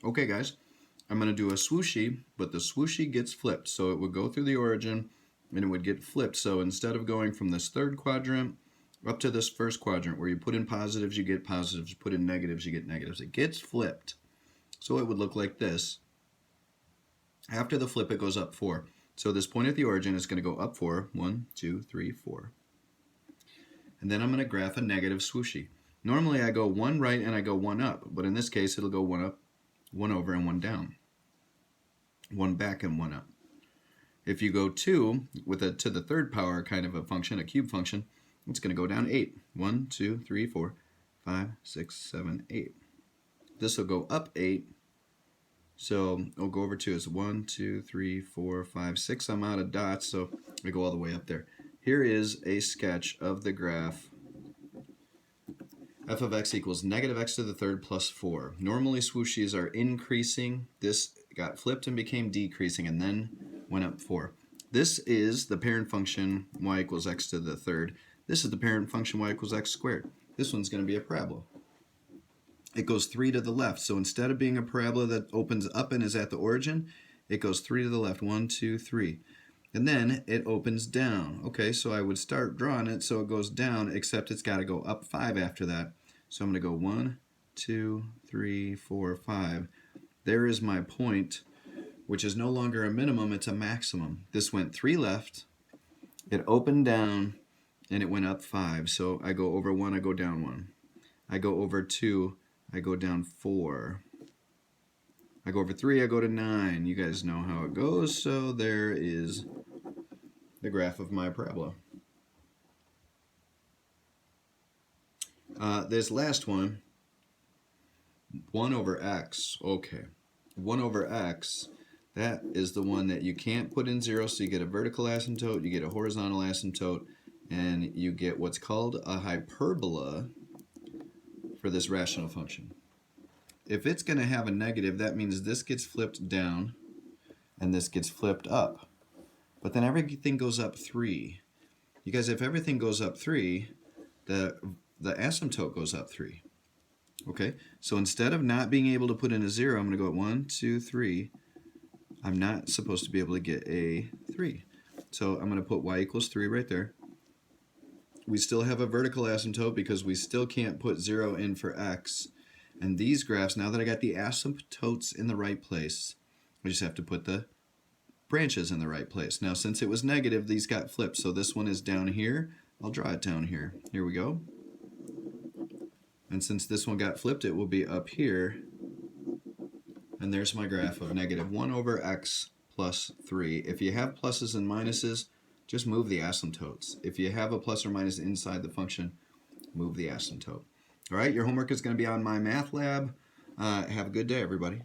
Okay guys, I'm going to do a swooshy, but the swooshy gets flipped. So it would go through the origin and it would get flipped. So instead of going from this third quadrant up to this first quadrant where you put in positives, you get positives, you put in negatives, you get negatives. It gets flipped. So it would look like this. After the flip, it goes up 4. So this point at the origin is going to go up 4. 1, 2, 3, 4. And then I'm going to graph a negative swooshy. Normally I go 1 right and I go 1 up, but in this case it'll go 1 up, 1 over, and 1 down. 1 back and 1 up. If you go 2 with a to the third power kind of a function, a cube function, it's going to go down 8. 1, 2, 3, 4, 5, 6, 7, 8. This will go up 8. So I'll go over 2. It's 1, 2, 3, 4, 5, 6. I'm out of dots, so I go all the way up there. Here is a sketch of the graph f of x equals negative x to the third plus 4. Normally swooshies are increasing. This got flipped and became decreasing and then went up 4. This is the parent function y equals x to the third. This is the parent function y equals x squared. This one's going to be a parabola. It goes 3 to the left. So instead of being a parabola that opens up and is at the origin, it goes 3 to the left. 1, 2, 3. And then it opens down. Okay, so I would start drawing it so it goes down, except it's got to go up 5 after that. So I'm going to go 1, 2, 3, 4, 5. There is my point, which is no longer a minimum, it's a maximum. This went 3 left, it opened down, and it went up 5. So I go over 1, I go down 1. I go over 2, I go down 4. I go over 3, I go to 9. You guys know how it goes, so there is the graph of my parabola. This last one, 1 over x. Okay, 1 over x, that is the one that you can't put in 0, so you get a vertical asymptote, you get a horizontal asymptote, and you get what's called a hyperbola for this rational function. If it's going to have a negative, that means this gets flipped down and this gets flipped up. But then everything goes up 3. You guys, if everything goes up 3, the asymptote goes up 3. Okay, so instead of not being able to put in a 0, I'm going to go at 1, 2, 3. I'm not supposed to be able to get a 3. So I'm going to put y equals 3 right there. We still have a vertical asymptote because we still can't put 0 in for x. And these graphs, now that I got the asymptotes in the right place, I just have to put the branches in the right place. Now since it was negative, these got flipped. So this one is down here. I'll draw it down here. Here we go. And since this one got flipped, it will be up here. And there's my graph of negative 1 over x plus 3. If you have pluses and minuses, just move the asymptotes. If you have a plus or minus inside the function, move the asymptote. All right, your homework is going to be on my math lab. Have a good day, everybody.